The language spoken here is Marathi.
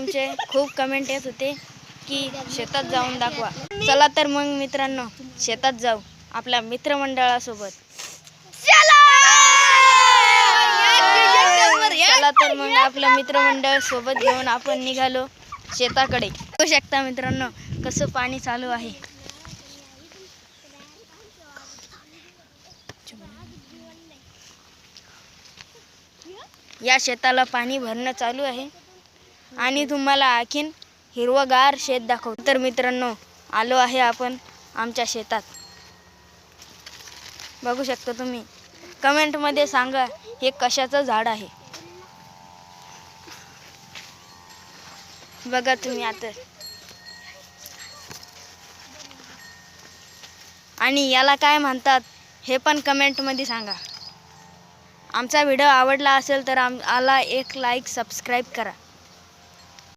तुमचे खूप कमेंट येत होते की शेतात जाऊन दाखवा. चला तर मग मित्रांनो शेतात जाऊ आपल्या मित्रमंडळासोबत. चला तर मग आपलं मित्रमंडळ सोबत घेऊन आपण निघालो शेताकडे. बघू शकता मित्रांनो कसं पाणी चालू आहे. या शेताला पाणी भरणं चालू आहे आणि तुम्हाला आणखीन हिरवगार शेत दाखवतो. तर मित्रांनो आलो आहे आपण आमच्या शेतात. बघू शकता तुम्ही. कमेंटमध्ये सांगा हे कशाचं झाड आहे. बघा तुम्ही आता. आणि याला काय म्हणतात हे पण कमेंटमध्ये सांगा. आमचा व्हिडिओ आवडला असेल तर आम्हाला एक लाईक सबस्क्राईब करा.